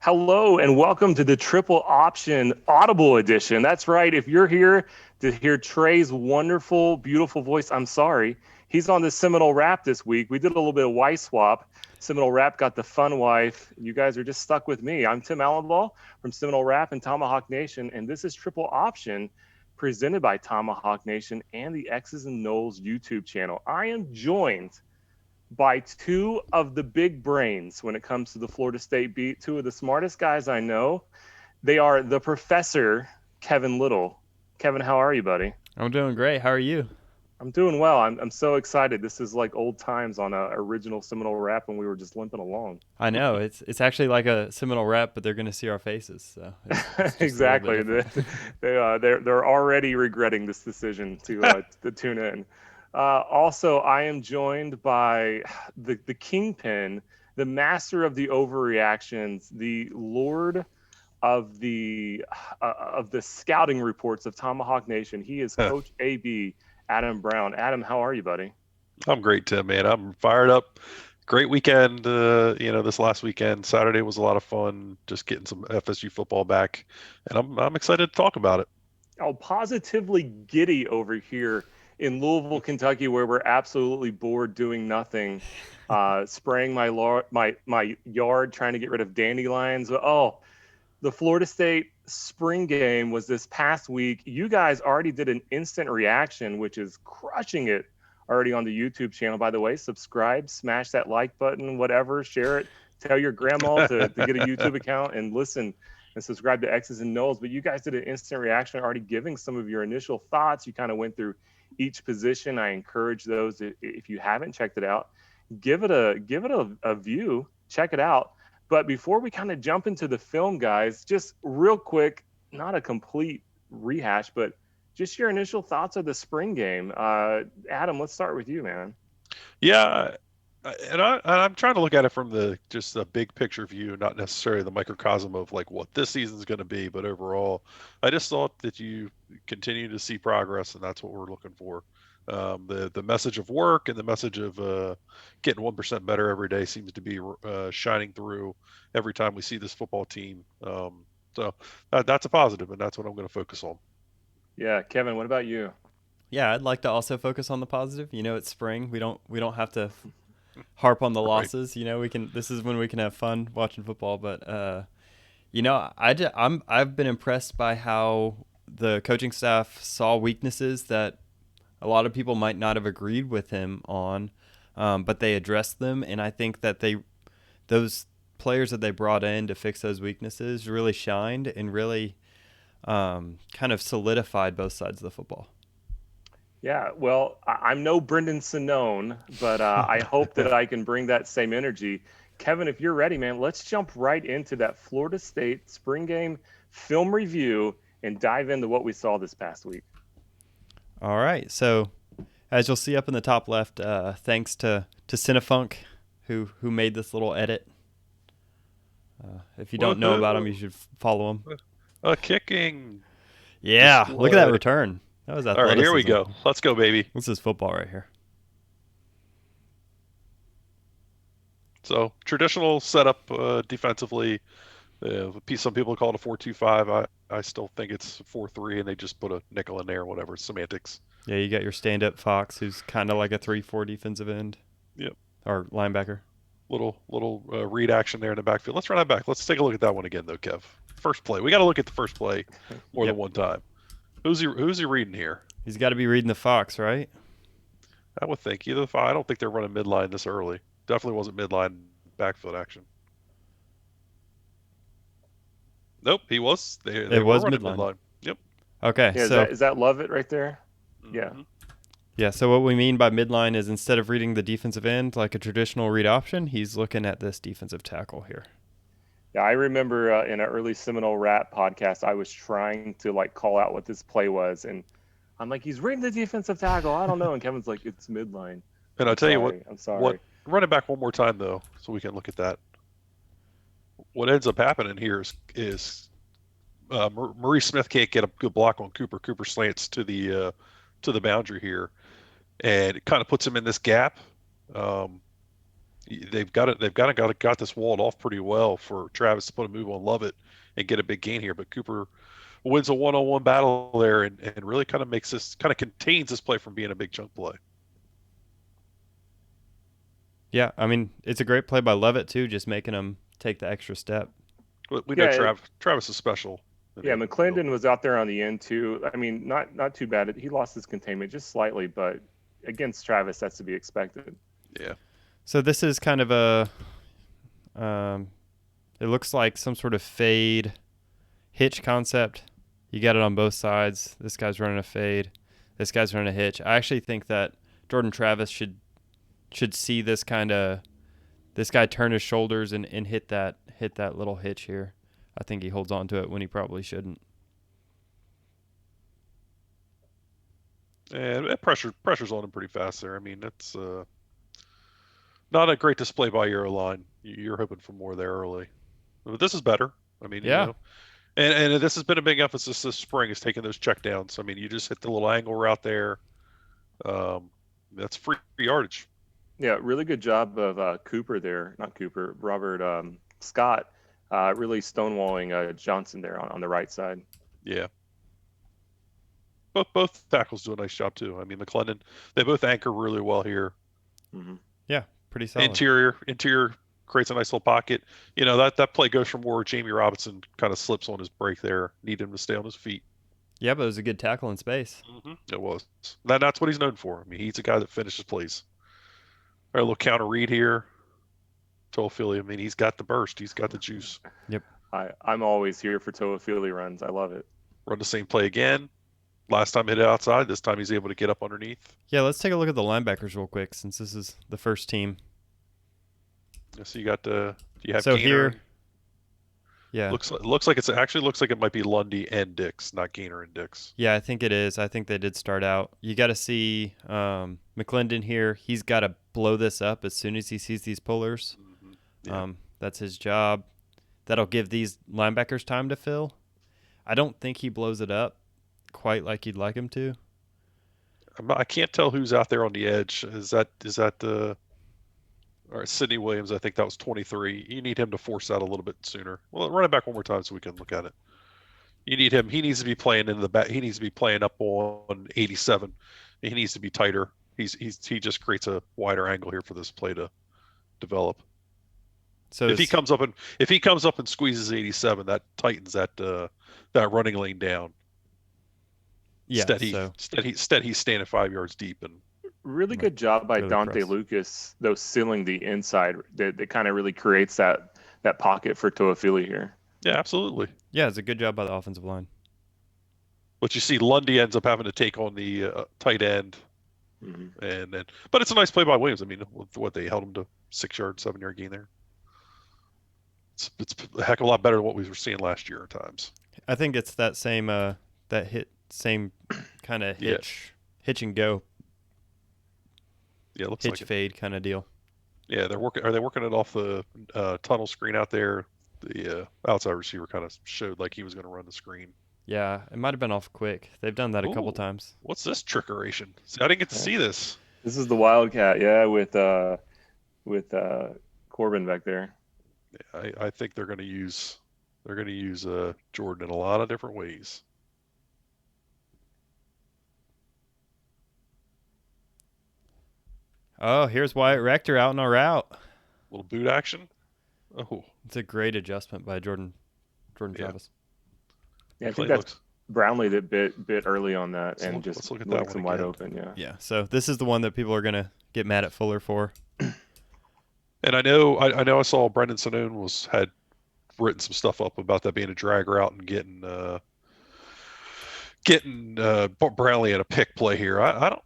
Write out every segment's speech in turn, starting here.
Hello and welcome to the Triple Option Audible Edition. That's right. If you're here to hear Trey's wonderful, beautiful voice, I'm sorry. He's on the Seminole Rap this week. We did a little bit of wife swap. Seminole Rap got the fun wife. You guys are just stuck with me. I'm Tim Allenball from Seminole Rap and Tomahawk Nation, and this is Triple Option presented by Tomahawk Nation and the X's and Knowles YouTube channel. I am joined by two of the big brains when it comes to the Florida State beat, two of the smartest guys I know. They are the professor, Kevin Little. Kevin, how are you, buddy? I'm doing great. How are you? I'm doing well. I'm so excited. This is like old times on a original Seminole Rap when we were just limping along. I know it's actually like a Seminole Rap, but they're going to see our faces, so it's just a little Exactly. bit different. They're already regretting this decision to tune in. Also, I am joined by the kingpin, the master of the overreactions, the lord of the scouting reports of Tomahawk Nation. He is Coach AB, Adam Brown. Adam, how are you, buddy? I'm great, Tim, man. I'm fired up. Great weekend. This last weekend, Saturday was a lot of fun. Just getting some FSU football back, and I'm excited to talk about it. Oh, positively giddy over here in Louisville, Kentucky, where we're absolutely bored doing nothing, spraying my yard, trying to get rid of dandelions. Oh, the Florida State spring game was this past week. You guys already did an instant reaction, which is crushing it already on the YouTube channel. By the way, subscribe, smash that like button, whatever, share it, tell your grandma to get a YouTube account and listen and subscribe to X's and Knowles. But you guys did an instant reaction, already giving some of your initial thoughts. You kind of went through each position. I encourage those, if you haven't checked it out, give it a view, check it out. But before we kind of jump into the film, guys, just real quick, not a complete rehash, but just your initial thoughts of the spring game. Adam, let's start with you, man. Yeah, I'm trying to look at it from just the big picture view, not necessarily the microcosm of like what this season's going to be, but overall, I just thought that you continue to see progress, and that's what we're looking for. The message of work and the message of getting 1% better every day seems to be shining through every time we see this football team. So that's a positive, and that's what I'm going to focus on. Yeah, Kevin, what about you? Yeah, I'd like to also focus on the positive. It's spring. We don't have to harp on the losses. We can. This is when we can have fun watching football. But I've been impressed by how the coaching staff saw weaknesses that a lot of people might not have agreed with him on, but they addressed them, and I think that those players that they brought in to fix those weaknesses really shined and really kind of solidified both sides of the football. Yeah, well, I'm no Brendan Sonnone, but I hope that I can bring that same energy. Kevin, if you're ready, man, let's jump right into that Florida State spring game film review and dive into what we saw this past week. All right, so as you'll see up in the top left, thanks to Cinefunk, who made this little edit. If you don't know about him, you should follow him. Kicking. Yeah, look at that return. That was athleticism. All right, here we go. Let's go, baby. This is football right here. So traditional setup defensively. Some people call it a 4-2-5. I still think it's 4-3, and they just put a nickel in there, whatever, semantics. Yeah, you got your stand-up Fox, who's kind of like a 3-4 defensive end. Yep. Or linebacker. Little read action there in the backfield. Let's run that back. Let's take a look at that one again, though, Kev. First play. We got to look at the first play more than one time. Who's he reading here? He's got to be reading the Fox, right? I would think either. I don't think they're running midline this early. Definitely wasn't midline backfield action. Nope, he was. They was running midline. Yep. Okay, yeah, so is that Lovett right there? Mm-hmm. Yeah. Yeah, so what we mean by midline is instead of reading the defensive end like a traditional read option, he's looking at this defensive tackle here. Yeah, I remember in an early Seminole Rap podcast, I was trying to call out what this play was, and I'm like, he's reading the defensive tackle. I don't know, and Kevin's like, it's midline. And I'll tell you what. I'm sorry. Run it back one more time though, so we can look at that. What ends up happening here is Maurice Smith can't get a good block on Cooper. Cooper slants to the boundary here, and it kind of puts him in this gap. They've got this walled off pretty well for Travis to put a move on Lovett and get a big gain here. But Cooper wins a one-on-one battle there and really kind of contains this play from being a big chunk play. Yeah, I mean, it's a great play by Lovett too, just making him take the extra step. But we know Travis is special. Yeah, McClendon was out there on the end too. I mean, not too bad. He lost his containment just slightly, but against Travis, that's to be expected. Yeah. So this is kind of a, it looks like some sort of fade hitch concept. You got it on both sides. This guy's running a fade. This guy's running a hitch. I actually think that Jordan Travis should see this guy turn his shoulders and hit that little hitch here. I think he holds on to it when he probably shouldn't. And pressure's on him pretty fast there. I mean, that's not a great display by your line. You're hoping for more there early. But this is better. I mean, yeah. You know, and this has been a big emphasis this spring is taking those check downs. I mean, you just hit the little angle route there. That's free yardage. Yeah, really good job of Robert Scott, really stonewalling Johnson there on the right side. Yeah. Both tackles do a nice job too. I mean, McClendon, they both anchor really well here. Mm-hmm. Yeah, pretty solid. Interior creates a nice little pocket. You know, that play goes from where Jamie Robinson kind of slips on his break there. Need him to stay on his feet. Yeah, but it was a good tackle in space. Mm-hmm. It was. That's what he's known for. I mean, he's a guy that finishes plays. Our little counter read here. Toafili, I mean, he's got the burst. He's got the juice. Yep. I'm always here for Toafili runs. I love it. Run the same play again. Last time hit it outside. This time he's able to get up underneath. Yeah, let's take a look at the linebackers real quick since this is the first team. So you have so Gainer. Here. Yeah. Looks like it might be Lundy and Dix, not Gainer and Dix. Yeah, I think it is. I think they did start out. You got to see McClendon here. He's got to blow this up as soon as he sees these pullers. Mm-hmm. Yeah. That's his job. That'll give these linebackers time to fill. I don't think he blows it up quite like you'd like him to. I can't tell who's out there on the edge. Is that the all right, Sidney Williams? I think that was 23. You need him to force that a little bit sooner. Well, run it back one more time so we can look at it. You need him. He needs to be playing in the back. He needs to be playing up on 87. He needs to be tighter. He just creates a wider angle here for this play to develop. So if he comes up and squeezes 87, that tightens that running lane down. Yeah. Instead he's standing 5 yards deep and. Really good job by Dante Lucas, though, sealing the inside. That kind of really creates that pocket for Toafili here. Yeah, absolutely. Yeah, it's a good job by the offensive line. But you see, Lundy ends up having to take on the tight end, but it's a nice play by Williams. I mean, what they held him to 7 yard gain there. It's a heck of a lot better than what we were seeing last year at times. I think it's that same same kind of hitch and go. Yeah, it looks hitch like it. Fade kind of deal. Yeah, are they working it off the tunnel screen out there? The outside receiver kind of showed like he was going to run the screen. Yeah, it might have been off quick. They've done that a couple times. What's this trickeration? See, I didn't get to see this. This is the Wildcat, with Corbin back there. Yeah, I think they're going to use Jordan in a lot of different ways. Oh, here's Wyatt Rector out on a route. Little boot action. Oh, it's a great adjustment by Jordan Travis. Yeah, I think that's Brownlee that bit early on that and just looks him wide open. Yeah. Yeah. So this is the one that people are gonna get mad at Fuller for. And I know I saw Brendan Sinoon had written some stuff up about that being a drag route and getting Brownlee at a pick play here. I don't.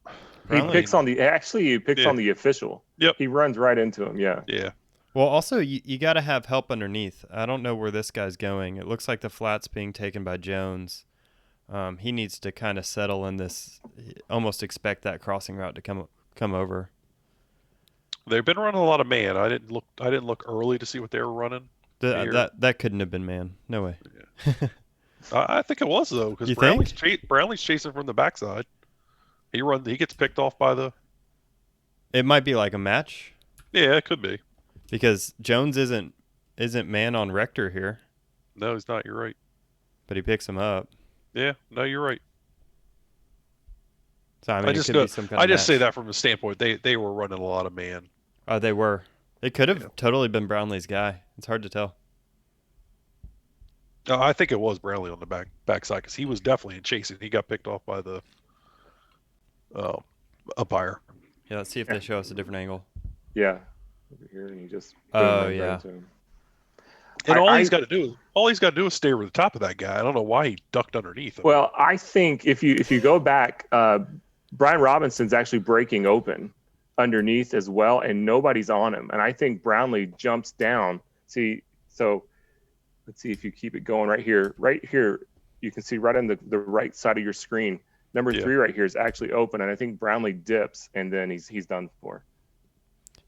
He picks on the official. Yep. He runs right into him. Yeah. Yeah. Well, also you got to have help underneath. I don't know where this guy's going. It looks like the flat's being taken by Jones. He needs to kind of settle in this. Almost expect that crossing route to come over. They've been running a lot of man. I didn't look early to see what they were running. That couldn't have been man. No way. Yeah. I think it was though, because Brownlee's chasing from the backside. He gets picked off by the. It might be like a match. Yeah, it could be. Because Jones isn't man on Rector here, No, he's not. You're right. but he picks him up. Yeah, no, you're right. So I I mean, it just could know. be some kind I of just say match. that from the standpoint they were running a lot of man. Oh, they were. It could have Yeah. totally been Brownlee's guy. It's hard to tell. I think it was Brownlee on the backside because he was definitely in chasing. He got picked off by the uh, umpire. Yeah, let's see if they show us a different angle. Yeah, over here, and he just Oh, runs right yeah. into him. And all I- he's got to do is stay over the top of that guy. I don't know why he ducked underneath him. Well, I think if you go back, Brian Robinson's actually breaking open underneath as well, and nobody's on him. And I think Brownlee jumps down. See, so let's see if you keep it going right here. Right here, you can see right on the right side of your screen. Number 3 right here is actually open, and I think Brownlee dips, and then he's done for.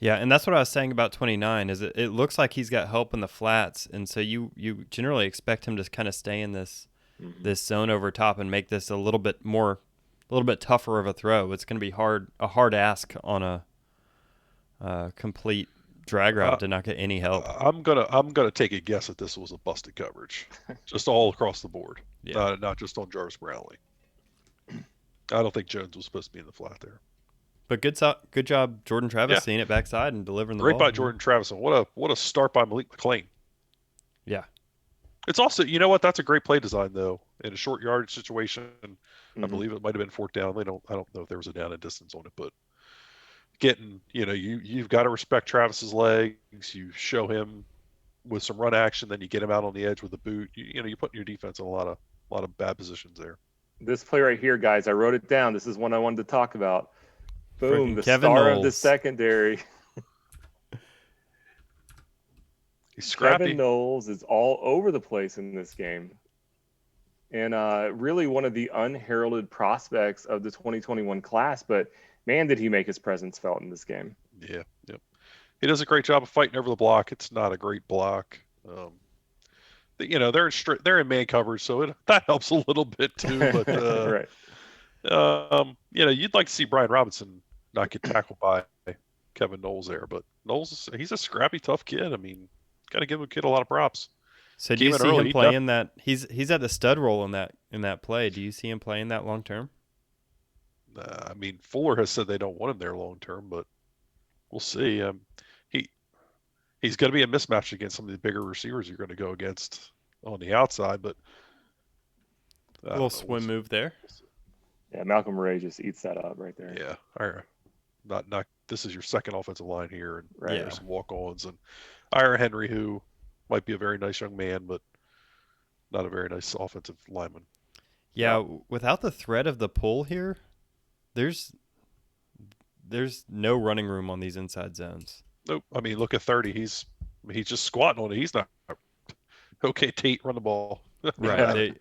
Yeah, and that's what I was saying about 29. Is it looks like he's got help in the flats, and so you generally expect him to kind of stay in this zone over top and make this a little bit tougher of a throw. It's going to be a hard ask on a complete drag route to not get any help. I'm gonna take a guess that this was a busted coverage, just all across the board, not just on Jarvis Brownlee. I don't think Jones was supposed to be in the flat there. But good job, Jordan Travis, seeing it backside and delivering the Great ball. by Jordan Travis. And what a start by Malik McLean. Yeah. It's also, you know what? That's a great play design though. In a short yardage situation, I believe it might have been fourth down. I don't know if there was a down and distance on it, but you've got to respect Travis's legs. You show him with some run action, then you get him out on the edge with a boot. You put your defense in a lot of bad positions there. This play right here, guys, I wrote it down. This is one I wanted to talk about. Boom, the Kevin star Knowles. of the secondary. He's scrappy. Kevin Knowles is all over the place in this game. And really one of the unheralded prospects of the 2021 class. But, man, did he make his presence felt in this game. Yeah, yep. He does a great job of fighting over the block. It's not a great block. They're in man coverage, so that helps a little bit too. But right. You'd like to see Brian Robinson not get tackled by Kevin Knowles there, but Knowles, he's a scrappy, tough kid. I mean, got to give a kid a lot of props. So do you see him playing that? He's at the stud role in that play. Do you see him playing that long term? I mean, Fuller has said they don't want him there long term, but we'll see. He's going to be a mismatch against some of the bigger receivers you're going to go against on the outside, but A little swim move there. Yeah, Malcolm Ray just eats that up right there. Yeah, Ira, not. This is your second offensive line here, and there's some walk-ons, and Ira Henry, who might be a very nice young man, but not a very nice offensive lineman. Yeah, without the threat of the pull here, there's no running room on these inside zones. Nope. I mean, look at 30. He's just squatting on it. He's not okay. Tate, run the ball. Right.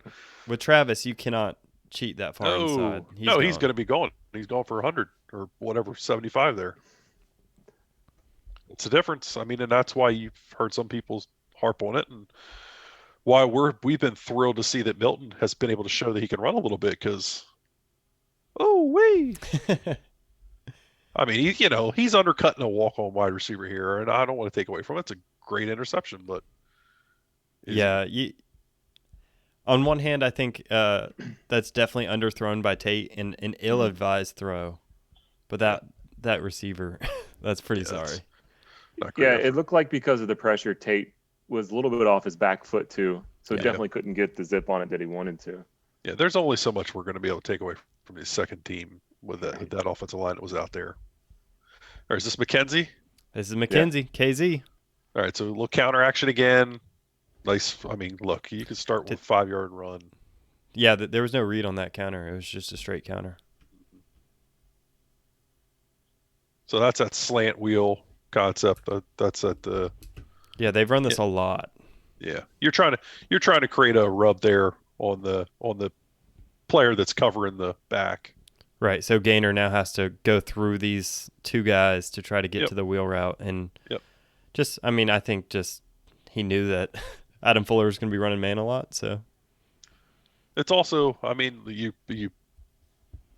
With Travis, you cannot cheat that far inside. He's going to be going. He's going for 100 or whatever, 75 there. It's a difference. I mean, and that's why you've heard some people harp on it, and why we've been thrilled to see that Milton has been able to show that he can run a little bit. Because, I mean, he's undercutting a walk-on wide receiver here, and I don't want to take away from it. It's a great interception, but on one hand, I think that's definitely underthrown by Tate and an ill-advised throw, but that receiver, that's pretty sorry. Yeah, it looked like because of the pressure, Tate was a little bit off his back foot too, so definitely couldn't get the zip on it that he wanted to. Yeah, there's only so much we're going to be able to take away from his second team with that offensive line that was out there. Or is this McKenzie? This is McKenzie, KZ. All right, so a little counter action again. Nice. I mean, look, you could start with a 5-yard run. Yeah, there was no read on that counter. It was just a straight counter. So that's that slant wheel concept. That's at the. Yeah, they've run this a lot. Yeah, you're trying to create a rub there on the player that's covering the back. Right. So Gaynor now has to go through these two guys to try to get to the wheel route, and I think he knew that Adam Fuller was going to be running man a lot. So it's also, I mean, you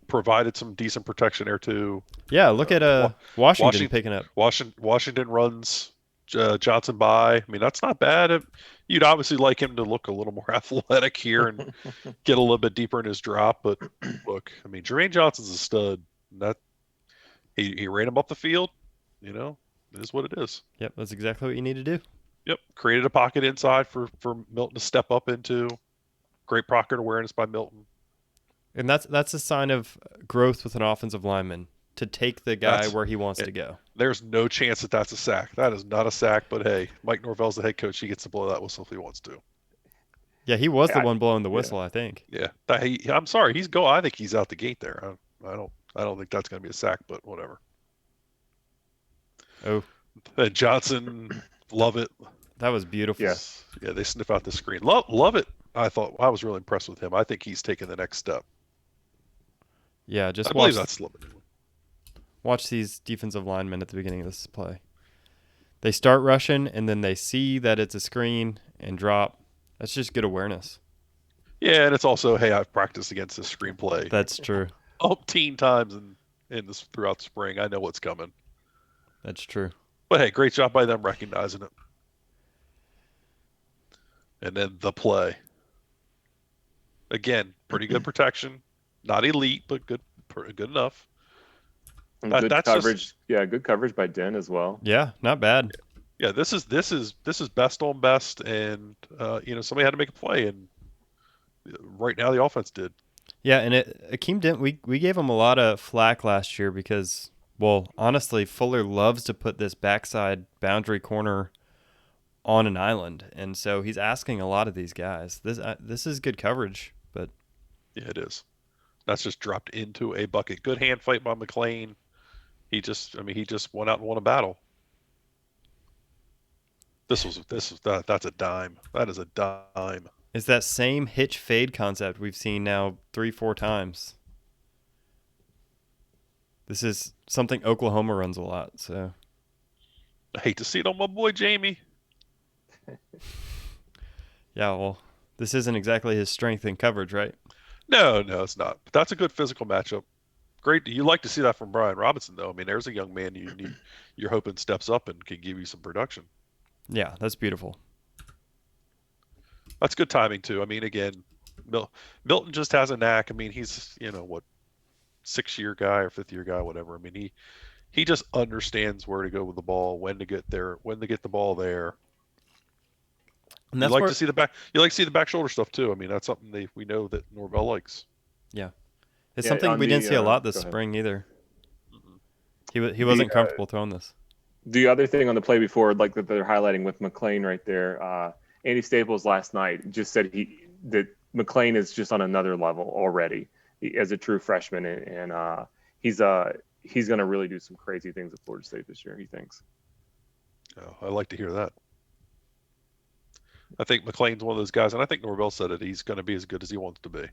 provided some decent protection there too. Yeah, look at Washington picking up. Washington runs Johnson by. I mean, that's not bad. You'd obviously like him to look a little more athletic here and get a little bit deeper in his drop. But look, I mean, Jermaine Johnson's a stud. That he ran him up the field. You know, it is what it is. Yep, that's exactly what you need to do. Yep, created a pocket inside for Milton to step up into. Great pocket awareness by Milton. And that's a sign of growth with an offensive lineman, to take the guy where he wants to go. There's no chance that that's a sack. That is not a sack, but hey, Mike Norvell's the head coach. He gets to blow that whistle if he wants to. Yeah, he was the one blowing the whistle, I think. Yeah, I'm sorry. I think he's out the gate there. I don't think that's going to be a sack, but whatever. Oh. And Johnson, love it. That was beautiful. Yes. Yeah, they sniff out the screen. Love it. I was really impressed with him. I think he's taken the next step. Yeah, I believe that's love it. Watch these defensive linemen at the beginning of this play. They start rushing, and then they see that it's a screen and drop. That's just good awareness. Yeah, and it's also, hey, I've practiced against this screenplay. That's true. Umpteen times in this throughout the spring. I know what's coming. That's true. But hey, great job by them recognizing it. And then the play. Again, pretty good protection. Not elite, but good enough. Good coverage. Good coverage by Den as well. Yeah, not bad. Yeah, this is best on best, and somebody had to make a play, and right now the offense did. Yeah, and Akeem Dent, we gave him a lot of flack last year because, well, honestly, Fuller loves to put this backside boundary corner on an island, and so he's asking a lot of these guys. This is good coverage, but yeah, it is. That's just dropped into a bucket. Good hand fight by McLean. He just went out and won a battle. That's a dime. That is a dime. It's that same hitch fade concept we've seen now 3-4 times. This is something Oklahoma runs a lot, so I hate to see it on my boy Jamie. Yeah, well, this isn't exactly his strength in coverage, right? No, it's not. But that's a good physical matchup. Great. You like to see that from Brian Robinson, though. I mean, there's a young man you're hoping steps up and can give you some production. Yeah, that's beautiful. That's good timing too. I mean, again, Milton just has a knack. I mean, he's 6-year guy or 5th-year guy, whatever. I mean, he just understands where to go with the ball, when to get there, when to get the ball there. And you like to see the back. You like to see the back shoulder stuff too. I mean, that's something we know that Norvell likes. Yeah, it's something we didn't see a lot this spring either. Mm-hmm. He wasn't comfortable throwing this. The other thing on the play before, like that they're highlighting with McLean right there, Andy Staples last night just said that McLean is just on another level already as a true freshman, and he's going to really do some crazy things at Florida State this year. He thinks. Oh, I like to hear that. I think McLean's one of those guys, and I think Norvell said it. He's going to be as good as he wants to be.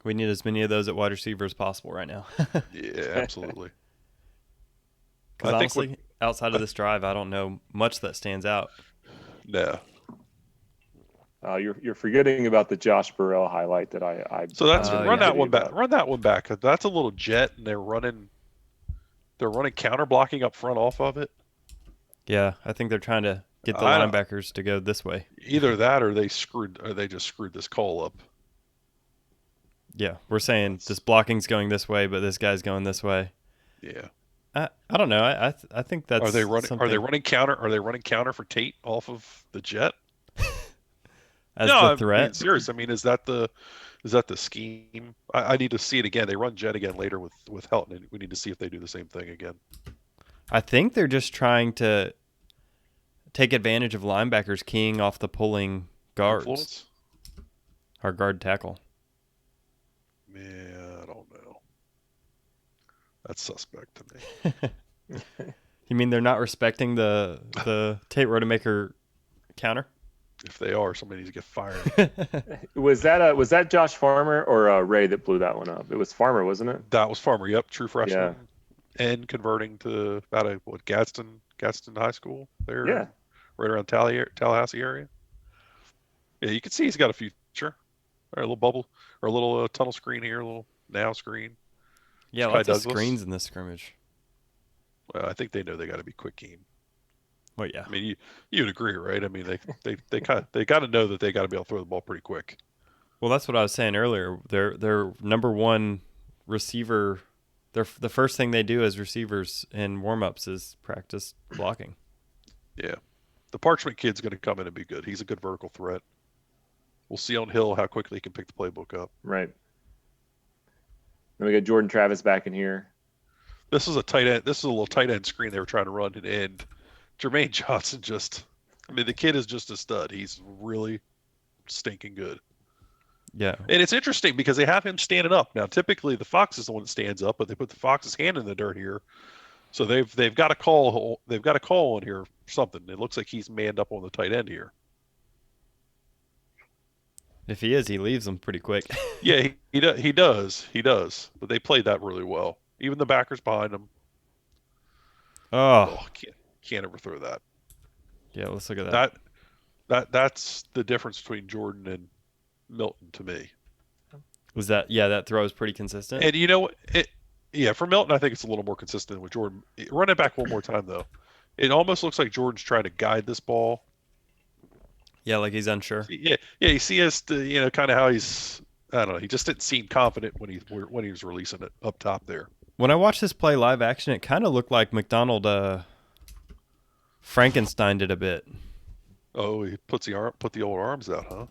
We need as many of those at wide receiver as possible right now. Yeah, absolutely. Because honestly, outside of this drive, I don't know much that stands out. No. You're forgetting about the Josh Burrell highlight that I. So that's run that one back. Run that one back. That's a little jet, and they're running counter blocking up front off of it. Yeah, I think they're trying to get the linebackers to go this way. Either that, or they just screwed this call up. Yeah, we're saying this blocking's going this way, but this guy's going this way. Yeah. I don't know. I think that's. Are they running counter? Are they running counter for Tate off of the jet? As the threat. I mean, serious. I mean, is that the scheme? I need to see it again. They run jet again later with Helton, and we need to see if they do the same thing again. I think they're just trying to take advantage of linebackers keying off the pulling guards. Influence? Our guard tackle. Yeah, I don't know. That's suspect to me. You mean they're not respecting the Tate Rodemaker counter? If they are, somebody needs to get fired. Was that Josh Farmer or Ray that blew that one up? It was Farmer, wasn't it? That was Farmer. Yep, true freshman. Yeah. And converting to Gadsden High School there. Yeah. Right around Tallahassee area. Yeah, you can see he's got a future. A little bubble or a little tunnel screen here, a little now screen. Yeah, lots of screens in this scrimmage. Well, I think they know they got to be quick game. Well, yeah. I mean, you'd agree, right? I mean, they got to know that they got to be able to throw the ball pretty quick. Well, that's what I was saying earlier. Their number one receiver. The first thing they do as receivers in warm-ups is practice blocking. Yeah, the Parchment kid's going to come in and be good. He's a good vertical threat. We'll see on Hill how quickly he can pick the playbook up. Right. Then we got Jordan Travis back in here. This is a tight end. This is a little tight end screen they were trying to run, and Jermaine Johnson the kid is just a stud. He's really stinking good. Yeah. And it's interesting because they have him standing up. Now, typically the Fox is the one that stands up, but they put the Fox's hand in the dirt here. So they've got a call on here or something. It looks like he's manned up on the tight end here. If he is, he leaves them pretty quick. Yeah, he does. But they played that really well. Even the backers behind him. Oh, Can't overthrow that. Yeah, let's look at that. That's the difference between Jordan and Milton to me. Was that? Yeah, that throw is pretty consistent. And you know what? For Milton, I think it's a little more consistent with Jordan. Run it back one more time, though. It almost looks like Jordan's trying to guide this ball. Yeah, like he's unsure. Yeah. You see as to, kind of how he's. I don't know. He just didn't seem confident when he was releasing it up top there. When I watched this play live action, it kind of looked like McDonald Frankenstein did a bit. Oh, he put the old arms out, huh?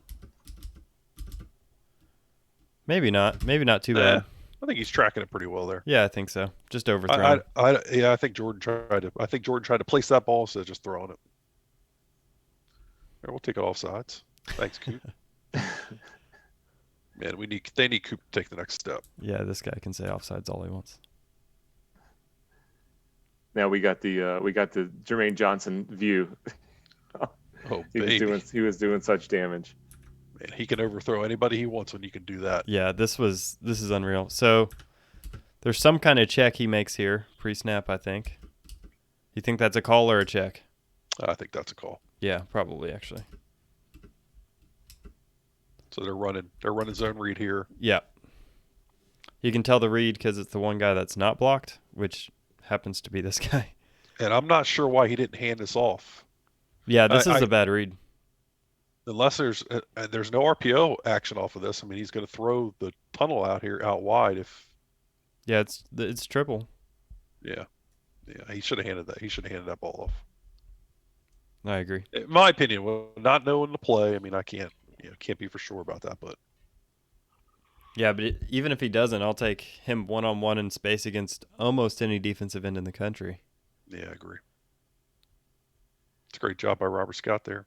Maybe not. Maybe not too bad. I think he's tracking it pretty well there. Yeah, I think so. Just overthrown. I think Jordan tried to place that ball instead of just throwing it. All right, we'll take it off sides. Thanks, Coop. Man, they need Coop to take the next step. Yeah, this guy can say offsides all he wants. Now we got the Jermaine Johnson view. Oh, he was doing such damage. Man, he can overthrow anybody he wants when he can do that. Yeah, this is unreal. So there's some kind of check he makes here, pre-snap, I think. You think that's a call or a check? I think that's a call. Yeah, probably actually. So they're running zone read here. Yeah. You can tell the read because it's the one guy that's not blocked, which happens to be this guy. And I'm not sure why he didn't hand this off. Yeah, this is a bad read. Unless there's no RPO action off of this. I mean, he's going to throw the tunnel out wide if. Yeah, it's triple. Yeah, he should have handed that. He should have handed that ball off. I agree. In my opinion, not knowing the play. I mean, I can't be for sure about that, but. Yeah, but even if he doesn't, I'll take him one-on-one in space against almost any defensive end in the country. Yeah, I agree. It's a great job by Robert Scott there.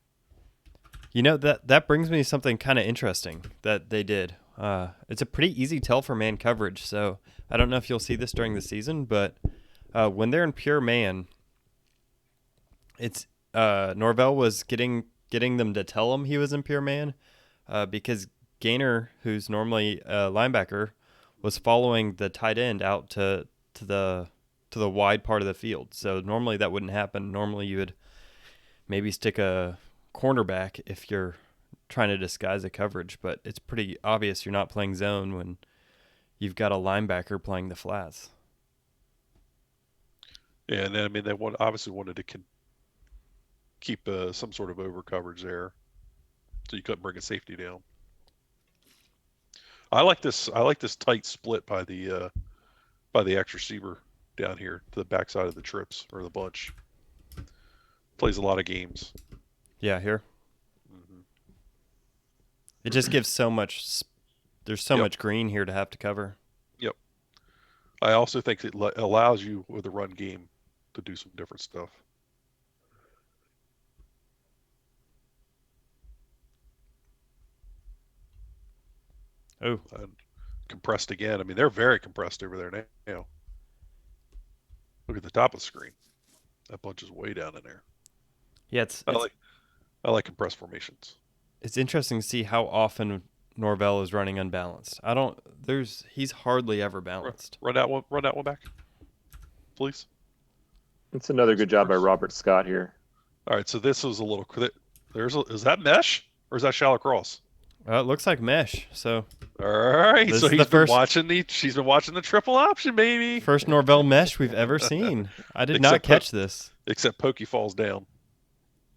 You know, that brings me to something kind of interesting that they did. It's a pretty easy tell for man coverage, so I don't know if you'll see this during the season, but when they're in pure man, it's Norvell was getting them to tell him he was in pure man because Gaynor, who's normally a linebacker, was following the tight end out to the wide part of the field. So normally that wouldn't happen. Normally you would maybe stick a cornerback if you're trying to disguise a coverage, but it's pretty obvious you're not playing zone when you've got a linebacker playing the flats. Yeah, and then I mean they obviously wanted to keep some sort of over coverage there, so you couldn't bring a safety down. I like this tight split by the X receiver down here to the backside of the trips or the bunch. Plays a lot of games. Yeah, here. Mm-hmm. It just gives so much. There's so much green here to have to cover. Yep. I also think it allows you with the run game to do some different stuff. Oh, and compressed again. I mean, they're very compressed over there now. Look at the top of the screen. That bunch is way down in there. yeah. I like compressed formations. It's interesting to see how often Norvell is running unbalanced. He's hardly ever balanced. Run that one back, please. It's another good job by Robert Scott here. All right, so this is a little. Is that mesh or is that shallow cross? It looks like mesh. So all right, this so is she's the been watching the triple option, baby. first Norvell mesh we've ever seen. I did not catch this. Except Pokey falls down.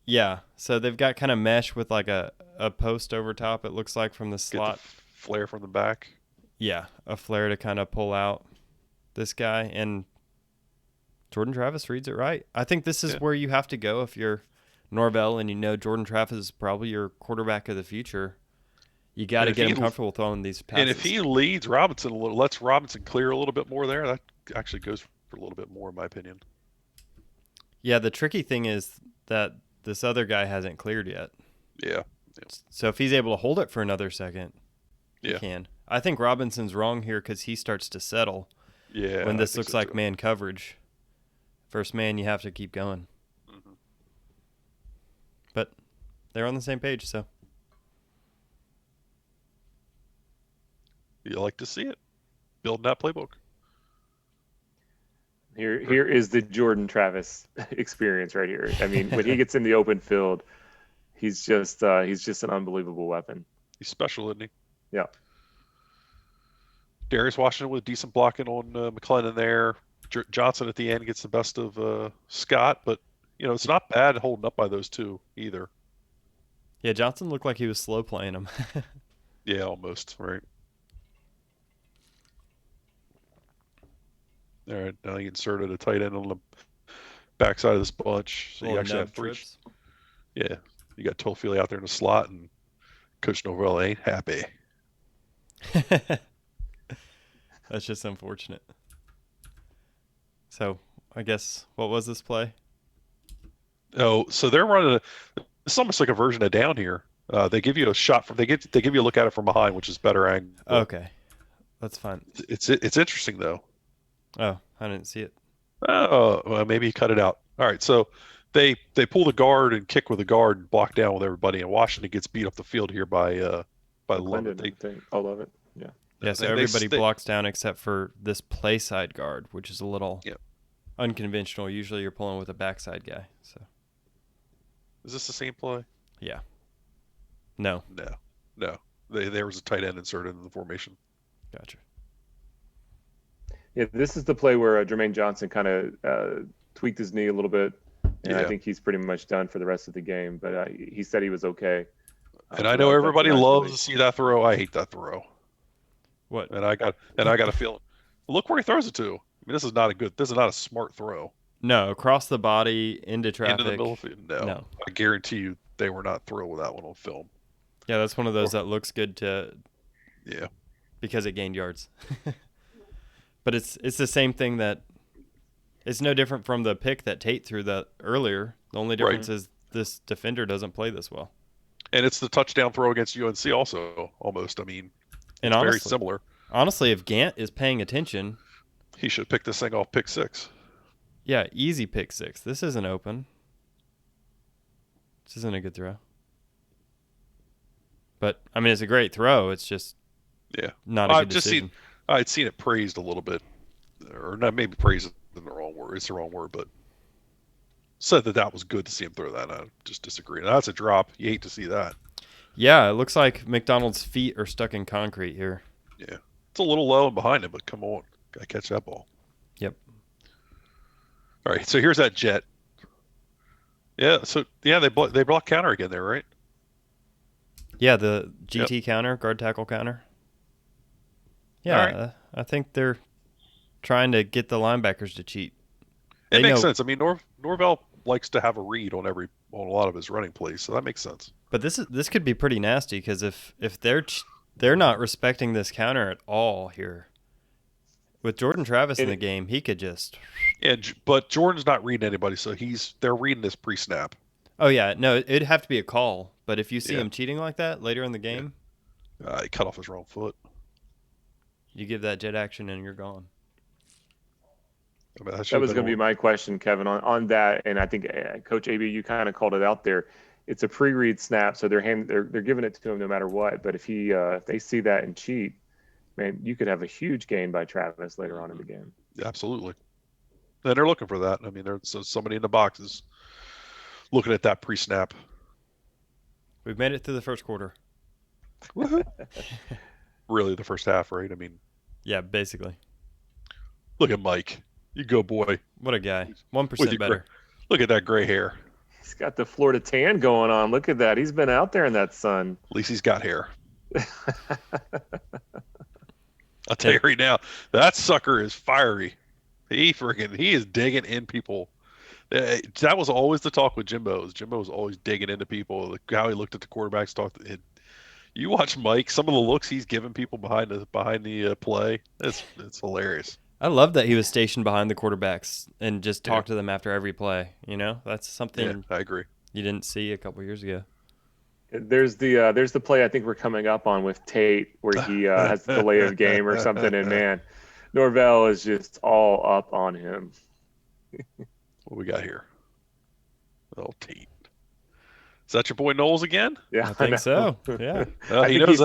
Yeah, so they've got kind of mesh with like a post over top, it looks like, from the Get slot. the flare from the back. Yeah, a flare to kind of pull out this guy, and Jordan Travis reads it right. I think this is where you have to go if you're Norvell and you know Jordan Travis is probably your quarterback of the future. You got to get him comfortable throwing these passes. And if he leads Robinson a little, lets Robinson clear a little bit more there, that actually goes for a little bit more, in my opinion. Yeah, the tricky thing is that this other guy hasn't cleared yet. Yeah. So if he's able to hold it for another second, he Yeah. can. I think Robinson's wrong here because he starts to settle. Yeah. When this looks like man coverage. First man, you have to keep going. Mm-hmm. But they're on the same page, so. You like to see it. Building that playbook. Here is the Jordan Travis experience right here. I mean, when he gets in the open field, he's just an unbelievable weapon. He's special, isn't he? Yeah. Darius Washington with decent blocking on McClellan there. Johnson at the end gets the best of Scott, but it's not bad holding up by those two either. Yeah, Johnson looked like he was slow playing him. Yeah, almost, right. All right, now he inserted a tight end on the backside of this bunch. So you actually have three. Yeah, you got Tollfield out there in the slot, and Coach Norvell ain't happy. That's just unfortunate. So I guess, what was this play? Oh, so they're running it's almost like a version of down here. They give you a shot from they give you a look at it from behind, which is better angle. Okay, that's fine. It's interesting though. Oh, I didn't see it. Oh, well, maybe he cut it out. All right, so they pull the guard and kick with the guard and block down with everybody, and Washington gets beat up the field here by London. I love it. Yeah. Yeah, so everybody blocks down except for this play side guard, which is a little unconventional. Usually you're pulling with a backside guy. So is this the same play? Yeah. No. There was a tight end inserted in the formation. Gotcha. Yeah, this is the play where Jermaine Johnson kind of tweaked his knee a little bit, and I think he's pretty much done for the rest of the game. But he said he was okay. And I know everybody loves to see that throw. I hate that throw. What? And I got a feeling. Look where he throws it to. I mean, this is not a smart throw. No, across the body into traffic. Into the middle of the field. No. I guarantee you they were not thrilled with that one on film. Yeah, that's one of those that looks good to. Yeah. Because it gained yards. But it's the same thing that it's no different from the pick that Tate threw that earlier. The only difference is this defender doesn't play this well. And it's the touchdown throw against UNC also, almost. I mean, and it's honestly, very similar. Honestly, if Gant is paying attention, he should pick this thing off pick 6. Yeah, easy pick 6. This isn't open. This isn't a good throw. But, I mean, it's a great throw. It's just not a good decision. I'd seen it praised a little bit. Or not, maybe praised isn't the wrong word. It's the wrong word, but said that was good to see him throw that. I just disagree. Now, that's a drop. You hate to see that. Yeah, it looks like McDonald's feet are stuck in concrete here. Yeah. It's a little low and behind him, but come on. Got to catch that ball. Yep. All right, so here's that jet. Yeah, so they block counter again there, right? Yeah, the GT counter, guard tackle counter. Yeah, right. I think they're trying to get the linebackers to cheat. It makes sense. I mean, Norvell likes to have a read on a lot of his running plays, so that makes sense. But this could be pretty nasty because if they're not respecting this counter at all here, with Jordan Travis in the game, he could just. Yeah, but Jordan's not reading anybody, so they're reading this pre-snap. Oh yeah, no, it'd have to be a call. But if you see him cheating like that later in the game, he cut off his wrong foot. You give that jet action and you're gone. I mean, that was going to be my question, Kevin, on that, and I think Coach AB, you kind of called it out there. It's a pre-read snap, so they're giving it to him no matter what. But if they see that and cheat, man, you could have a huge gain by Travis later on in the game. Absolutely. And they're looking for that. I mean, there's somebody in the boxes looking at that pre-snap. We've made it through the first quarter. Really, the first half, right? I mean, yeah, basically. Look at Mike. You go, boy. What a guy. 1% better. Look at that gray hair. He's got the Florida tan going on. Look at that. He's been out there in that sun. At least he's got hair. I'll tell you right now, that sucker is fiery. He is digging in people. That was always the talk with Jimbo. Jimbo was always digging into people. How he looked at the quarterbacks. You watch Mike. Some of the looks he's giving people behind the play. It's hilarious. I love that he was stationed behind the quarterbacks and just talked to them after every play. You know, that's something I agree. You didn't see a couple years ago. There's the play I think we're coming up on with Tate where he has the delay of game or something, and man, Norvell is just all up on him. What we got here? Oh, Tate. Is that your boy Knowles again? Yeah, I think so. Yeah. He knows.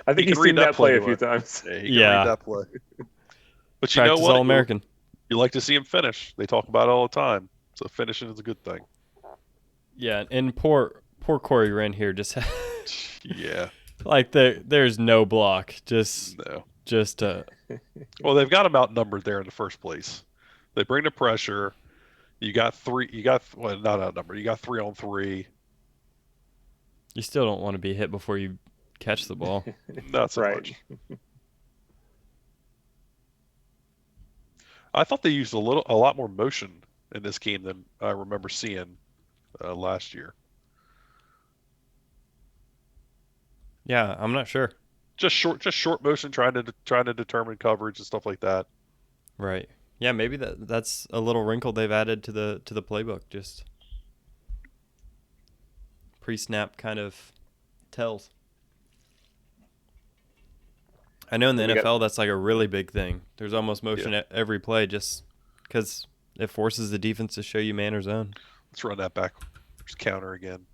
I think he's seen that play a few times. Yeah, he can read that play. But you know what? All-American. You like to see him finish. They talk about it all the time. So finishing is a good thing. Yeah, and poor Corey Wren here just yeah. Like there's no block. Well, they've got him outnumbered there in the first place. They bring the pressure. Not outnumbered. You got 3-on-3. You still don't want to be hit before you catch the ball. Not so much. I thought they used a lot more motion in this game than I remember seeing last year. Yeah, I'm not sure. Just short motion, trying to determine coverage and stuff like that. Right. Yeah, maybe that's a little wrinkle they've added to the playbook. Just pre-snap kind of tells. I know in the NFL that's like a really big thing. There's almost motion at every play just because it forces the defense to show you man or zone. Let's run that back. Just counter again.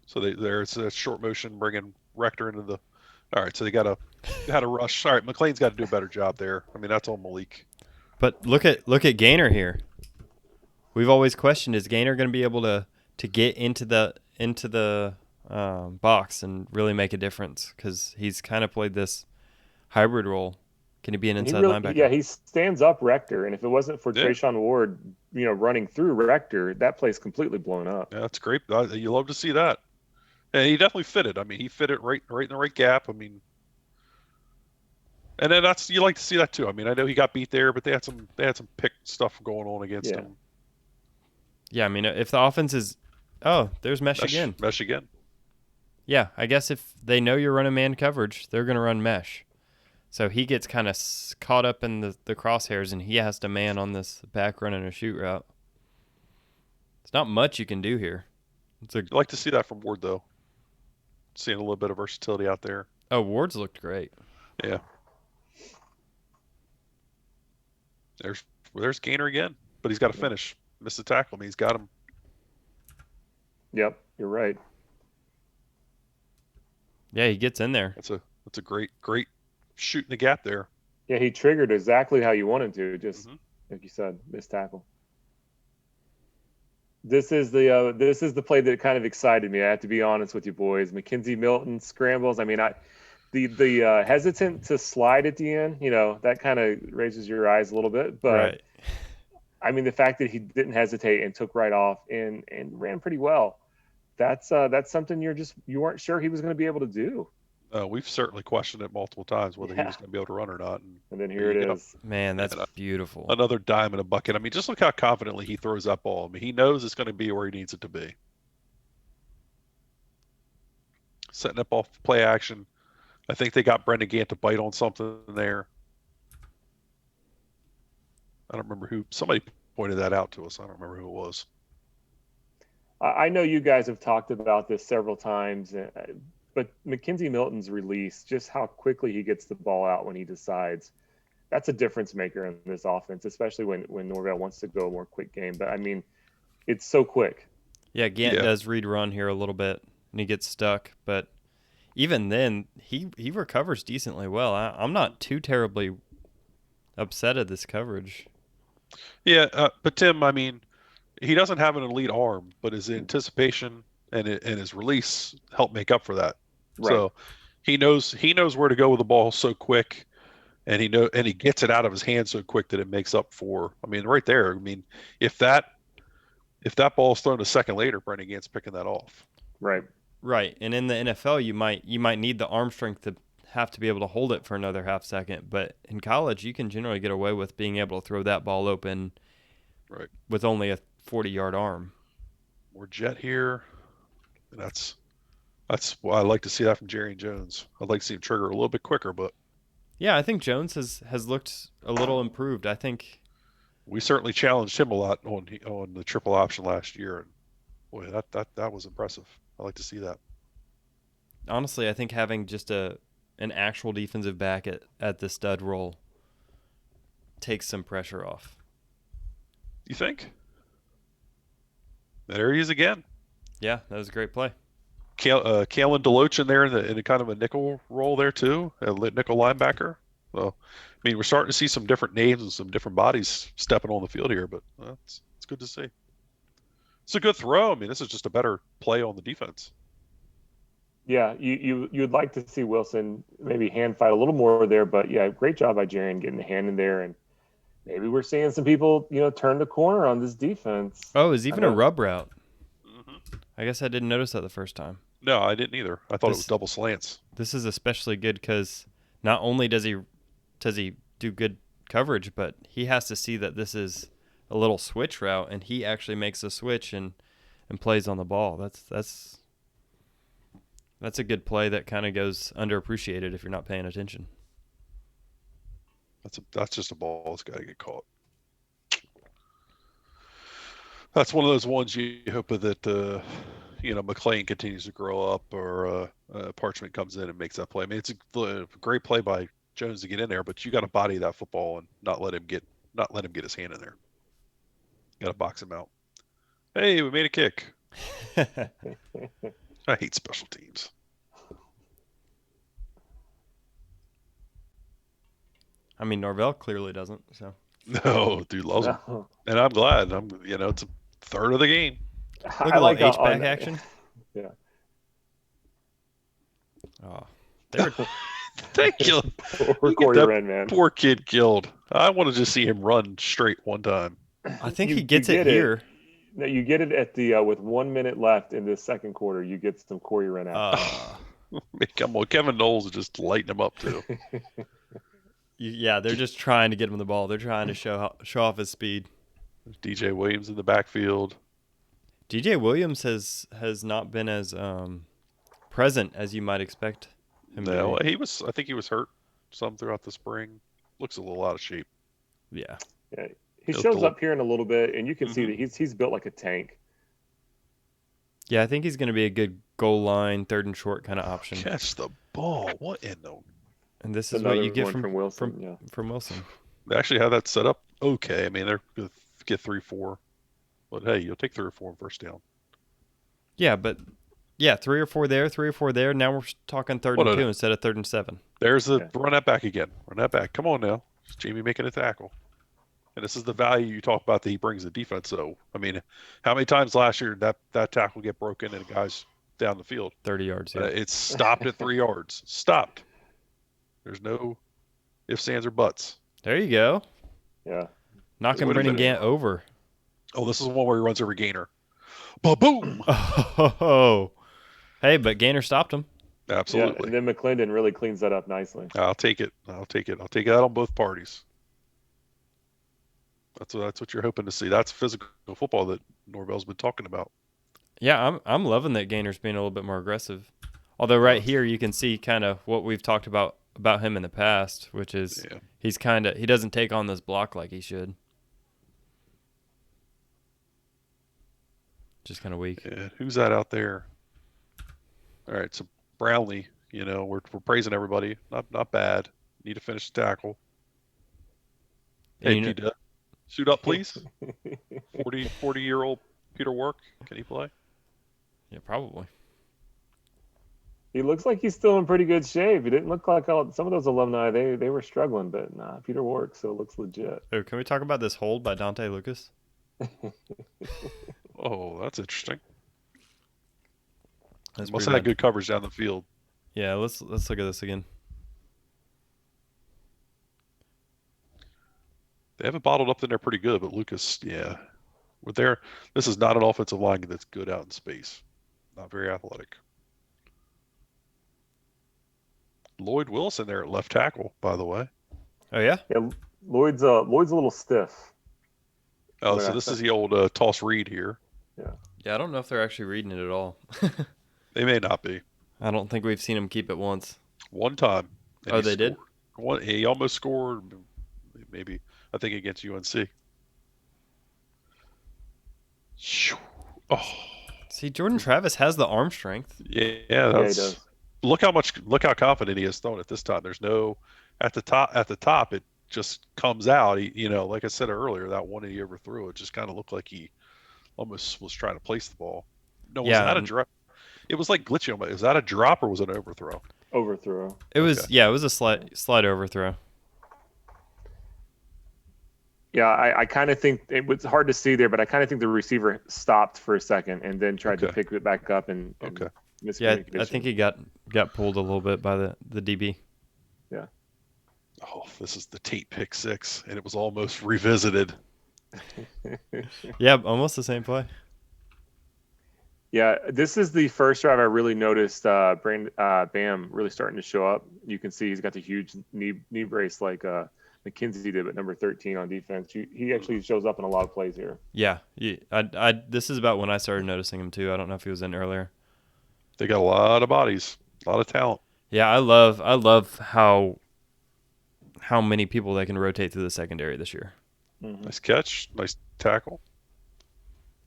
So there's a short motion bringing Rector into the. All right, so they got to rush. All right, McLean's got to do a better job there. I mean, that's on Malik. But look at Gaynor here. We've always questioned, is Gaynor going to be able to get into the box and really make a difference? Because he's kind of played this hybrid role. Can he be an inside linebacker? Yeah, he stands up Rector, and if it wasn't for Trayshawn Ward, running through Rector, that play's completely blown up. Yeah, that's great. You love to see that. And he definitely fitted. I mean, he fit it right in the right gap. I mean, and then you like to see that too. I mean, I know he got beat there, but they had some pick stuff going on against him. Yeah, I mean, if the offense is, there's mesh again. Mesh again. Yeah, I guess if they know you're running man coverage, they're going to run mesh. So he gets kind of caught up in the crosshairs, and he has to man on this back run and a shoot route. It's not much you can do here. You like to see that from Ward, though. Seeing a little bit of versatility out there. Oh, Ward's looked great. Yeah. There's Gaynor again, but he's got to finish. Missed the tackle. I mean, he's got him. Yep, you're right. Yeah, he gets in there. That's a great shoot in the gap there. Yeah, he triggered exactly how you wanted to. Just like you said, missed tackle. This is the play that kind of excited me. I have to be honest with you, boys. McKenzie Milton scrambles. I mean, the hesitant to slide at the end, that kind of raises your eyes a little bit. But right. I mean, the fact that he didn't hesitate and took right off and ran pretty well. That's something you weren't sure he was going to be able to do. We've certainly questioned it multiple times whether he was going to be able to run or not. And then here it is. Man, that's beautiful. Another dime in a bucket. I mean, just look how confidently he throws that ball. I mean, he knows it's going to be where he needs it to be. Setting up off play action. I think they got Brendan Gant to bite on something there. I don't remember who. Somebody pointed that out to us. I don't remember who it was. I know you guys have talked about this several times, but McKenzie Milton's release, just how quickly he gets the ball out when he decides, that's a difference maker in this offense, especially when Norvell wants to go a more quick game. But, I mean, it's so quick. Yeah, Gant does read run here a little bit, and he gets stuck. But even then, he recovers decently well. I'm not too terribly upset at this coverage. Yeah, but Tim, I mean, he doesn't have an elite arm, but his anticipation and his release help make up for that. Right. So he knows where to go with the ball so quick, and he gets it out of his hand so quick that it makes up for. I mean, right there. I mean, if that if that ball's thrown a second later, Brendan Gant's picking that off. Right. Right. And in the NFL, you might need the arm strength to have to be able to hold it for another half second. But in college, you can generally get away with being able to throw that ball open Right. with only a 40-yard arm. More jet here. And that's why I like to see that from Jerry Jones. I'd like to see him trigger a little bit quicker, but Yeah, I think Jones has looked a little improved. I think we certainly challenged him a lot on the triple option last year, and boy, that was impressive. I like to see that. honestly, I think having just an actual defensive back at the stud role takes some pressure off. You think? There he is again. Yeah, that was a great play. Kalen DeLoach in there in a kind of a nickel role there too, a nickel linebacker. Well, I mean, we're starting to see some different names and some different bodies stepping on the field here, but it's good to see. It's a good throw. I mean, this is just a better play on the defense. Yeah, you'd like to see Wilson maybe hand fight a little more there, but yeah, great job by Jaren getting the hand in there, and maybe we're seeing some people, turn the corner on this defense. Oh, it was even a rub route. Mm-hmm. I guess I didn't notice that the first time. No, I didn't either. I thought it was double slants. This is especially good because not only does he do good coverage, but he has to see that this is a little switch route, and he actually makes a switch and plays on the ball. That's a good play that kind of goes underappreciated if you're not paying attention. That's just a ball that's got to get caught. That's one of those ones you hope that McLean continues to grow up, or Parchment comes in and makes that play. I mean, it's a great play by Jones to get in there, but you got to body that football and not let him get his hand in there. You got to box him out. Hey, we made a kick. I hate special teams. I mean, Norvell clearly doesn't. So no, dude loves him, and I'm glad. It's a third of the game. Look at a little H-back action. Yeah. Oh, Thank you. Poor Corey Wren, man. Poor kid killed. I want to just see him run straight one time. I think he gets it here. No, you get it at the with 1 minute left in the second quarter. You get some Corey Wren out. Come on, Kevin Knowles is just lighting him up too. Yeah, they're just trying to get him the ball. They're trying to show off his speed. DJ Williams in the backfield. DJ Williams has not been as present as you might expect him to be. I think he was hurt some throughout the spring. Looks a little out of shape. Yeah. Yeah. He shows up here in a little bit, and you can see that he's built like a tank. Yeah, I think he's going to be a good goal line, third and short kind of option. Catch the ball. What in the... And this is what you get from Wilson. From Wilson. They actually have that set up okay. I mean, they're going to get 3-4. But, hey, you'll take 3 or 4 on first down. Yeah, but... Yeah, 3 or 4 there, 3 or 4 there. Now we're talking 3rd and 2 instead of 3rd and 7. There's the run that back again. Run that back. Come on now. It's Jamie making a tackle. And this is the value you talk about that he brings the defense. So, I mean, how many times last year did that tackle get broken and guys down the field? 30 yards. Yeah. It's stopped at 3 yards. Stopped. There's no ifs, ands, or buts. There you go. Yeah. Knocking Brendan Gant over. Oh, this is one where he runs over Gainer. Ba-boom! Oh. Hey, but Gainer stopped him. Absolutely. Yeah, and then McClendon really cleans that up nicely. I'll take it. I'll take that on both parties. That's what you're hoping to see. That's physical football that Norvell's been talking about. Yeah, I'm loving that Gainer's being a little bit more aggressive. Although right here you can see kind of what we've talked about him in the past, which is he doesn't take on this block like he should. Just kind of weak. Yeah, who's that out there? All right, so Brownlee, we're praising everybody. Not bad. Need to finish the tackle. Hey, Peter, suit up, please. 40-year-old Peter Work. Can he play? Yeah, probably. He looks like he's still in pretty good shape. He didn't look like some of those alumni. They were struggling, but nah, Peter Work still looks legit. Oh, can we talk about this hold by Dante Lucas? Oh, that's interesting. That's must have had good coverage down the field. Yeah, let's look at this again. They have it bottled up in there pretty good, but Lucas, yeah. With their, this is not an offensive line that's good out in space. Not very athletic. Lloyd Wilson there at left tackle, by the way. Oh yeah. Yeah, Lloyd's a little stiff. Oh, But so I this thought- is the old toss read here. yeah. Yeah, I don't know if they're actually reading it at all. They may not be. I don't think we've seen him keep it once. One time. And Oh, he they did? scored. He almost scored, maybe, I think, against UNC. Oh, See, Jordan Travis has the arm strength. yeah, Yeah, he that's. does. Look how confident he is throwing it this time. There's no at the top. It just comes out. Like I said earlier, that one he overthrew, it just kind of looked like he almost was trying to place the ball. No, was Yeah, that a drop? It was like glitching. Is that a drop or was it an overthrow? Overthrow. It was Okay. yeah, it was a slide overthrow. Yeah, I kind of think it was hard to see there, but I kind of think the receiver stopped for a second and then tried to Okay. pick it back up and Okay. Yeah, miscommunication. I think he got pulled a little bit by the DB. Oh, this is the Tate pick six, and it was almost revisited. Yeah, almost the same play. Yeah, this is the first drive I really noticed Bam really starting to show up. You can see he's got the huge knee brace like McKenzie did, but number 13 on defense. He actually shows up in a lot of plays here. Yeah, this is about when I started noticing him too. I don't know if he was in earlier. They got a lot of bodies, a lot of talent. Yeah, I love how many people they can rotate through the secondary this year. Mm-hmm. Nice catch, nice tackle.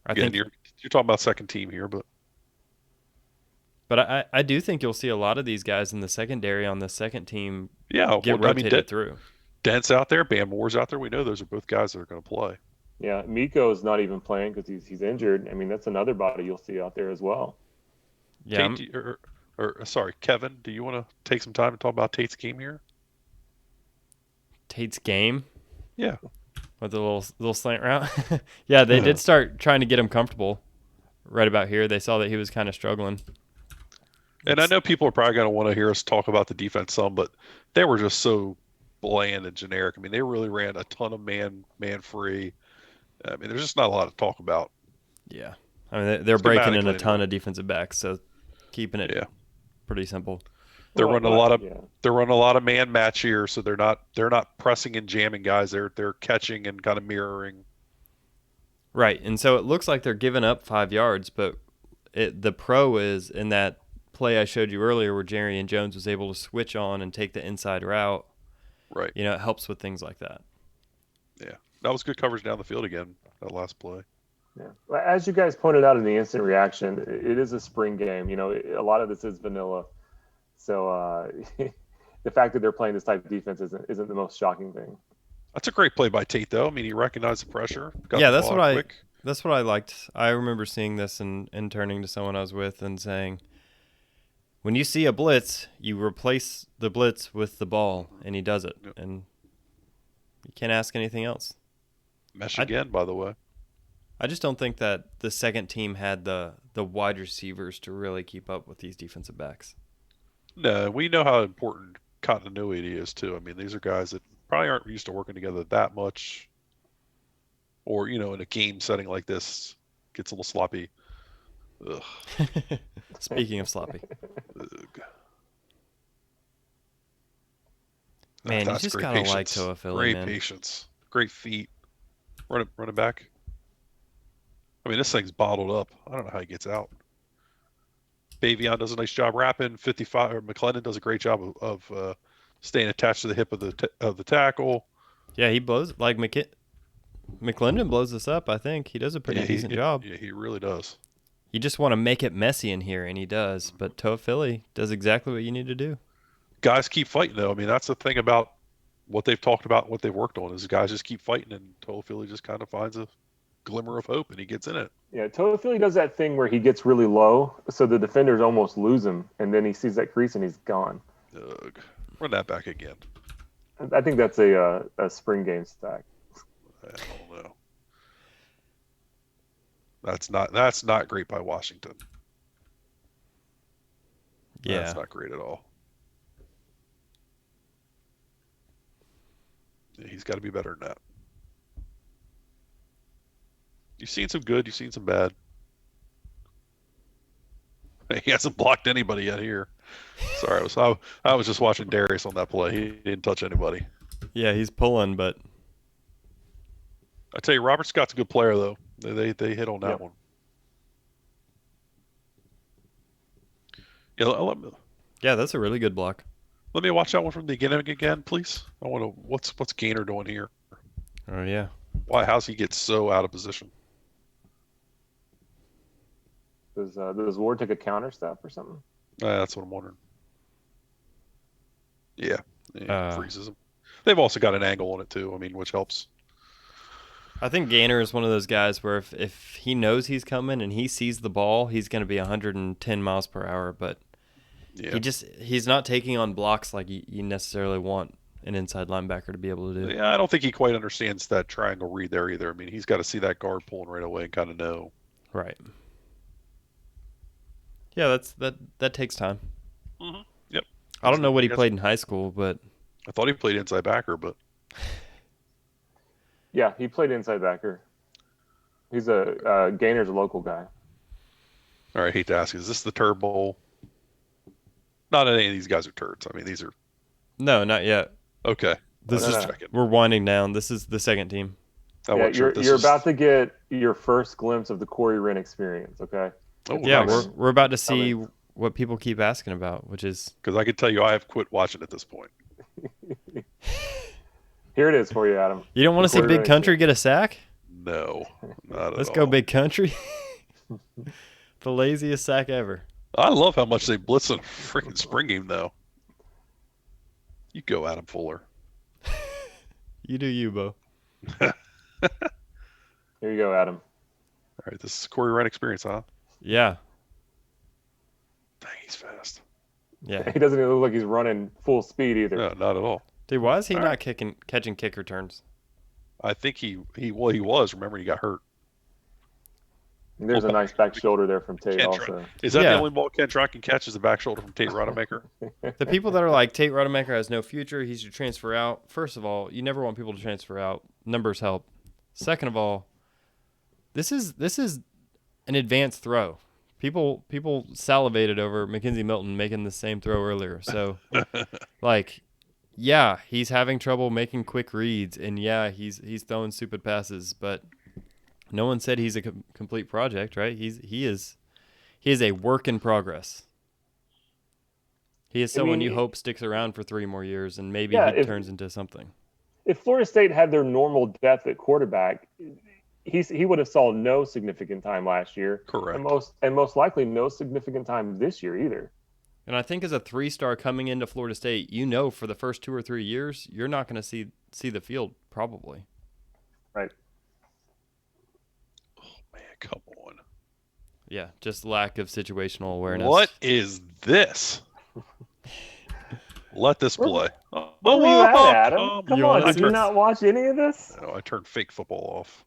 I think you're talking about second team here, but I do think you'll see a lot of these guys in the secondary on the second team yeah, get rotated through. Dent's out there, Bam Moore's out there. We know those are both guys that are going to play. Yeah, Miko is not even playing because he's injured. I mean, that's another body you'll see out there as well. Yeah, Tate, sorry, Kevin, do you want to take some time to talk about Tate's game here? Tate's game. Yeah. With the little slant route. Yeah, they did start trying to get him comfortable right about here. They saw that he was kind of struggling. And I know people are probably going to want to hear us talk about the defense some, but they were just so bland and generic. I mean, they really ran a ton of man free. I mean, there's just not a lot to talk about. Yeah. I mean, they're breaking in a ton of defensive backs, so keeping it pretty simple. They're running a lot of man match here, so they're not pressing and jamming guys. They're catching and kind of mirroring. Right, and so it looks like they're giving up 5 yards, but the pro is in that play I showed you earlier where Jerry and Jones was able to switch on and take the inside route. Right. It helps with things like that. Yeah, that was good coverage down the field again. That last play. Yeah, as you guys pointed out in the instant reaction, it is a spring game. A lot of this is vanilla. So the fact that they're playing this type of defense isn't the most shocking thing. That's a great play by Tate, though. I mean, he recognized the pressure. That's what I liked. I remember seeing this and turning to someone I was with and saying, when you see a blitz, you replace the blitz with the ball, and he does it. And you can't ask anything else. Mesh again, by the way. I just don't think that the second team had the wide receivers to really keep up with these defensive backs. No, we know how important continuity is too. I mean, these are guys that probably aren't used to working together that much, or in a game setting like this, gets a little sloppy. Ugh. Speaking of sloppy, Ugh. man, you just gotta like Toafili, Great man. patience, great feet. Running back. I mean, this thing's bottled up. I don't know how he gets out. Bavion does a nice job wrapping. 55. Or McClendon does a great job of staying attached to the hip of the tackle. Yeah, he blows like McClendon blows this up. I think he does a pretty decent job. Yeah, he really does. You just want to make it messy in here, and he does. But Toafili does exactly what you need to do. Guys keep fighting, though. I mean, that's the thing about what they've talked about, what they've worked on, is guys just keep fighting, and Toafili just kind of finds a glimmer of hope, and he gets in it. Yeah, Toafili does that thing where he gets really low, so the defenders almost lose him, and then he sees that crease and he's gone. Ugh. Run that back again. I think that's a spring game stack. I don't know. That's not great by Washington. Yeah, That's not great at all. Yeah, he's got to be better than that. You've seen some good. You've seen some bad. He hasn't blocked anybody yet here. Sorry, I was just watching Darius on that play. He didn't touch anybody. Yeah, he's pulling, but I tell you, Robert Scott's a good player though. They hit on that one. Yeah, that's a really good block. Let me watch that one from the beginning again, please. I want to. What's Gainer doing here? Oh yeah. How's he get so out of position? Does Ward take a counter step or something? That's what I'm wondering. Yeah, freezes him. They've also got an angle on it too. I mean, which helps. I think Gainer is one of those guys where if he knows he's coming and he sees the ball, he's going to be 110 miles per hour. But he's not taking on blocks like you necessarily want an inside linebacker to be able to do. Yeah, I don't think he quite understands that triangle read there either. I mean, he's got to see that guard pulling right away and kind of know. Right. Yeah, that takes time. Mm-hmm. Yep. I don't know what he played in high school, but I thought he played inside backer, but yeah, he played inside backer. He's Gainer's a local guy. All right, I hate to ask, is this the Turd Bowl? Not any of these guys are turds. I mean, these are. No, not yet. Okay. We're winding down. This is the second team. You're about to get your first glimpse of the Corey Wren experience. Okay. Oh, yeah, nice. we're about to see what people keep asking about, which is because I can tell you I have quit watching at this point. Here it is for you, Adam. You don't want to see Big Country get a sack? No, not at all. Let's go Big Country. The laziest sack ever. I love how much they blitz in a freaking spring game, though. You go, Adam Fuller. You do you, Bo. Here you go, Adam. All right, this is Corey Wren experience, huh? Yeah. Dang, he's fast. Yeah. He doesn't even look like he's running full speed either. No, not at all. Dude, why is he not catching kick returns? I think he was. Remember, he got hurt. And there's a nice back shoulder there from Tate also. Is that the only ball Ken Trot can catch is the back shoulder from Tate Rodemaker? The people that are like, Tate Rodemaker has no future, he should transfer out. First of all, you never want people to transfer out. Numbers help. Second of all, this is an advanced throw. People salivated over Mackenzie Milton making the same throw earlier. So, yeah, he's having trouble making quick reads, and yeah, he's throwing stupid passes, but no one said he's a complete project, right? He is a work in progress. He is someone you hope sticks around for 3 more years, and maybe he turns into something. If Florida State had their normal depth at quarterback, he would have saw no significant time last year. Correct. And most likely no significant time this year either. And I think as a 3-star coming into Florida State, for the first 2 or 3 years, you're not going to see the field probably. Right. Oh man, come on. Yeah, just lack of situational awareness. What is this? Let this play. Where were you at, Adam? Come on, did you not watch any of this? No, I turned fake football off.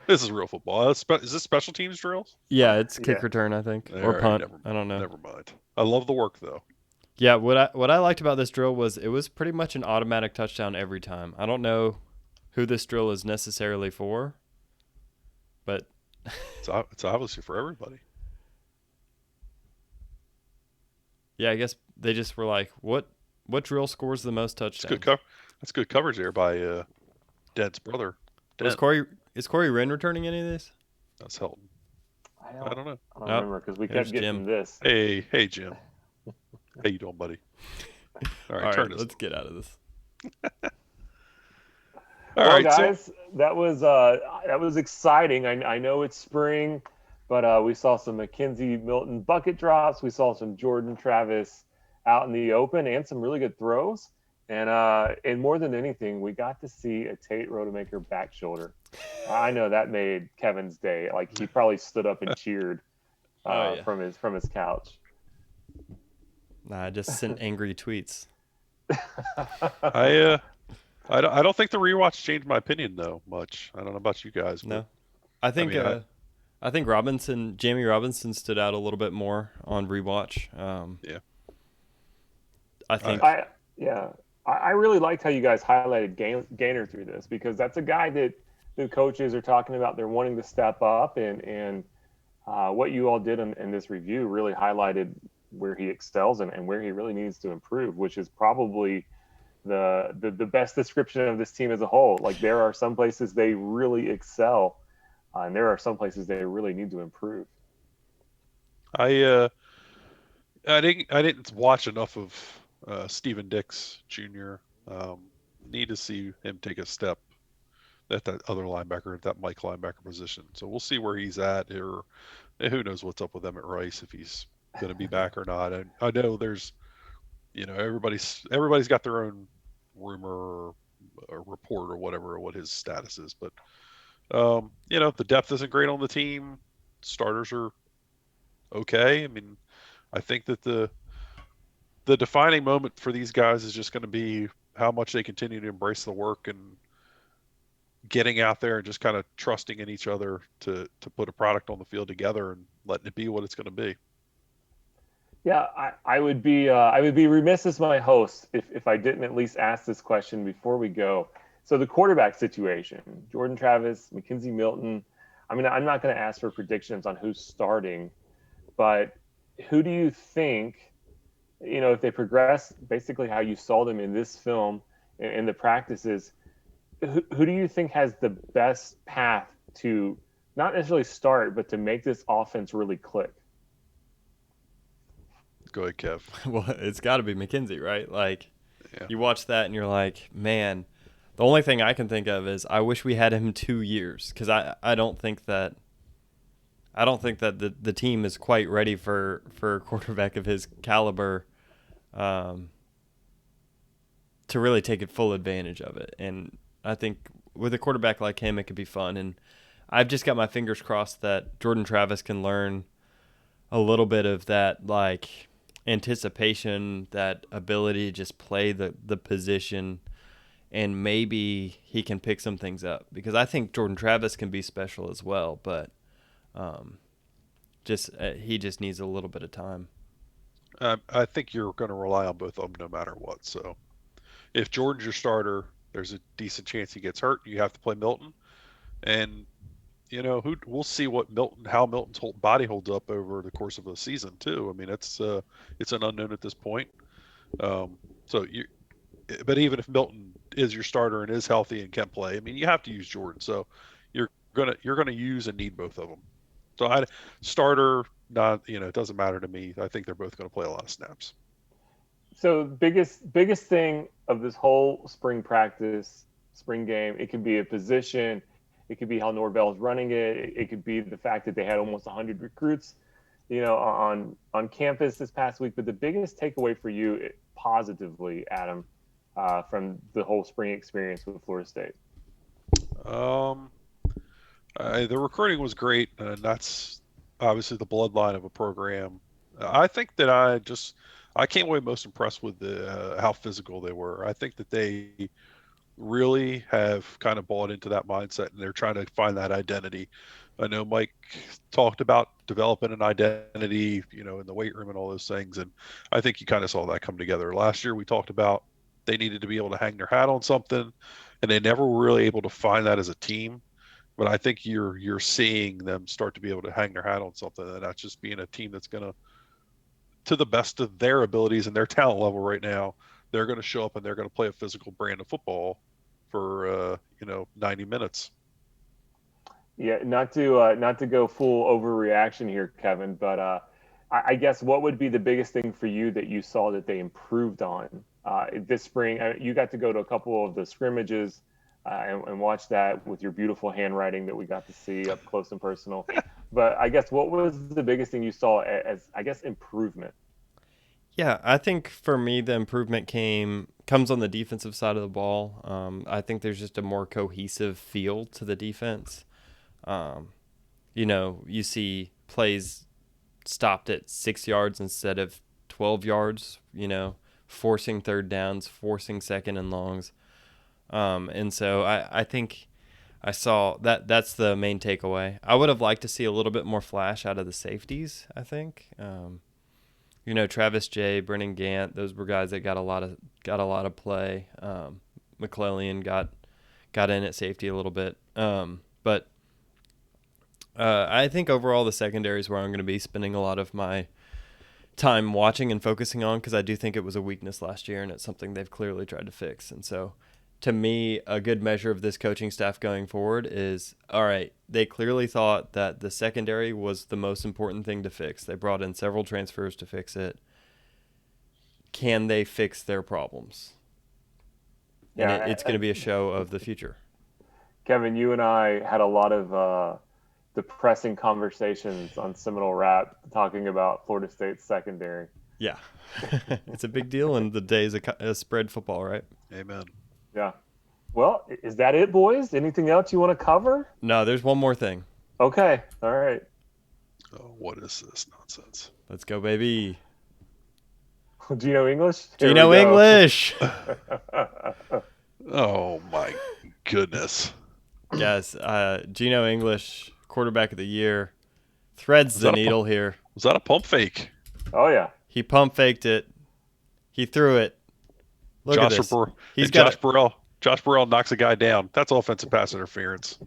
This is real football. Is this special teams drills? Yeah, it's kick return, I think, or punt. I don't know. Never mind. I love the work though. Yeah, what I liked about this drill was it was pretty much an automatic touchdown every time. I don't know who this drill is necessarily for, but it's obviously for everybody. Yeah, I guess they just were like, what drill scores the most touchdowns? That's good coverage there by Dent's brother. Is Corey Wren returning any of this? That's Helton. I don't know. I don't remember because we kept getting this. Hey, Jim. How you doing, buddy? All right, let's get out of this. All right, guys, that was exciting. I know it's spring, but we saw some Mackenzie Milton bucket drops. We saw some Jordan Travis out in the open and some really good throws. And more than anything, we got to see a Tate Rodemaker back shoulder. I know that made Kevin's day. Like he probably stood up and cheered from his couch. Nah, I just sent angry tweets. I don't think the rewatch changed my opinion though much. I don't know about you guys. No, I think Jamie Robinson stood out a little bit more on rewatch. Yeah, I think. I really liked how you guys highlighted Gainer through this because that's a guy that the coaches are talking about they're wanting to step up, and what you all did in this review really highlighted where he excels and where he really needs to improve, which is probably the best description of this team as a whole. Like, there are some places they really excel, and there are some places they really need to improve. I didn't watch enough of Steven Dix Jr. Need to see him take a step at that other linebacker, at that Mike linebacker position. So we'll see where he's at, or who knows what's up with Emmett Rice, if he's going to be back or not. And I know there's, everybody's got their own rumor or report or whatever, what his status is. But the depth isn't great on the team. Starters are okay. I mean, I think that the defining moment for these guys is just going to be how much they continue to embrace the work and getting out there and just kind of trusting in each other to put a product on the field together and letting it be what it's going to be. Yeah, I would be remiss as my host if I didn't at least ask this question before we go. So the quarterback situation, Jordan Travis, McKenzie Milton. I mean, I'm not going to ask for predictions on who's starting, but who do you think, if they progress basically how you saw them in this film in the practices, who do you think has the best path to not necessarily start, but to make this offense really click? Go ahead, Kev. Well, it's got to be McKenzie, right? Like, Yeah. you watch that and you're like, man, the only thing I can think of is I wish we had him 2 years, because I don't think that the team is quite ready for a quarterback of his caliber to really take full advantage of it. And I think with a quarterback like him, it could be fun. And I've just got my fingers crossed that Jordan Travis can learn a little bit of that, like, anticipation, that ability to just play the position, and maybe he can pick some things up, because I think Jordan Travis can be special as well, but he just needs a little bit of time. I think you're going to rely on both of them no matter what. So if Jordan's your starter, there's a decent chance he gets hurt. You have to play Milton, and we'll see how Milton's whole body holds up over the course of a season too. I mean, it's an unknown at this point. But even if Milton is your starter and is healthy and can play, I mean, you have to use Jordan. So you're gonna use and need both of them. So starter, not, it doesn't matter to me. I think they're both going to play a lot of snaps. So biggest thing of this whole spring practice, spring game, it could be a position, it could be how Norvell's running it, it could be the fact that they had almost 100 recruits, on campus this past week. But the biggest takeaway for you, positively, Adam, from the whole spring experience with Florida State? The recruiting was great, and that's obviously the bloodline of a program. I think that I came away most impressed with how physical they were. I think that they really have kind of bought into that mindset, and they're trying to find that identity. I know Mike talked about developing an identity, in the weight room and all those things, and I think you kind of saw that come together. Last year we talked about they needed to be able to hang their hat on something, and they never were really able to find that as a team. But I think you're seeing them start to be able to hang their hat on something, and that's just being a team that's going to the best of their abilities and their talent level right now, they're going to show up and they're going to play a physical brand of football for 90 minutes. Yeah, not to go full overreaction here, Kevin, but I guess what would be the biggest thing for you that you saw that they improved on this spring? You got to go to a couple of the scrimmages and watch that with your beautiful handwriting that we got to see up close and personal. But I guess what was the biggest thing you saw as I guess, improvement? Yeah, I think for me the improvement comes on the defensive side of the ball. I think there's just a more cohesive feel to the defense. You see plays stopped at 6 yards instead of 12 yards, forcing third downs, forcing second and longs. And so I think I saw that's the main takeaway. I would have liked to see a little bit more flash out of the safeties, I think. Travis J, Brennan Gant, those were guys that got a lot of play. McClellan got in at safety a little bit. But I think overall the secondary is where I'm going to be spending a lot of my time watching and focusing on, because I do think it was a weakness last year and it's something they've clearly tried to fix. And so to me, a good measure of this coaching staff going forward is, all right, they clearly thought that the secondary was the most important thing to fix. They brought in several transfers to fix it. Can they fix their problems? And Yeah, it's going to be a show of the future. Kevin, you and I had a lot of depressing conversations on Seminole Rap talking about Florida State's secondary. Yeah. It's a big deal in the days of spread football, right? Amen. Yeah. Well, is that it, boys? Anything else you want to cover? No, there's one more thing. Okay. All right. Oh, what is this nonsense? Let's go, baby. Do you know English? Do you know English? Oh my goodness. Guys, Gino English, quarterback of the year, threads the needle here. Was that a pump fake? Oh, yeah. He pump faked it. He threw it. Look at this. Josh Burrell knocks a guy down. That's offensive pass interference.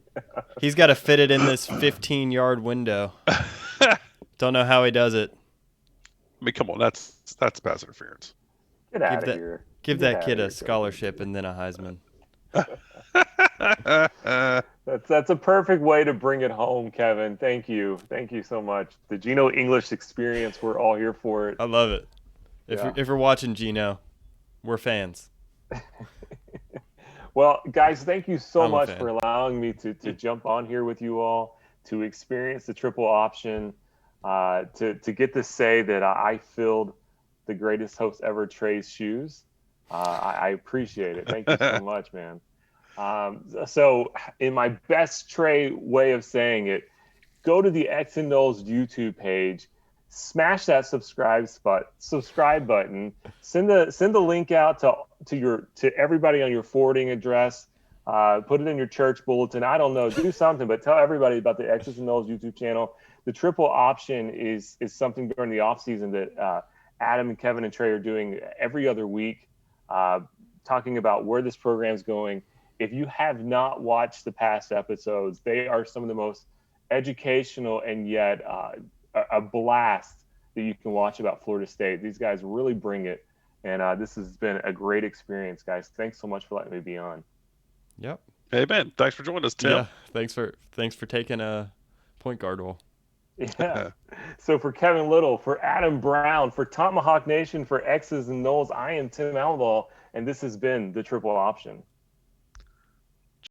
He's got to fit it in this 15-yard window. Don't know how he does it. I mean, come on, that's pass interference. Get out of here. Give that kid a scholarship and then a Heisman. That's a perfect way to bring it home, Kevin. Thank you so much. The Gino English experience, we're all here for it. I love it. Yeah. If you're watching Gino, we're fans. Well, guys, thank you so much for allowing me to jump on here with you all, to experience the triple option, to get to say that I filled the greatest host ever Trey's shoes. I appreciate it. Thank you so much, man. So in my best Trey way of saying it, go to the X and Knowles YouTube page, smash that subscribe button, send the link out to everybody on your forwarding address, put it in your church bulletin. I don't know, do something, but tell everybody about the X's and Knowles YouTube channel. The triple option is something during the off season that Adam and Kevin and Trey are doing every other week, talking about where this program's going. If you have not watched the past episodes, they are some of the most educational and yet a blast that you can watch about Florida State. These guys really bring it, and this has been a great experience, guys. Thanks so much for letting me be on. Yep. Hey, Ben, thanks for joining us, Tim. Yeah, thanks for taking a point guard role. Yeah. So for Kevin Little, for Adam Brown, for Tomahawk Nation, for X's and Knowles, I am Tim Alval, and this has been the Triple Option.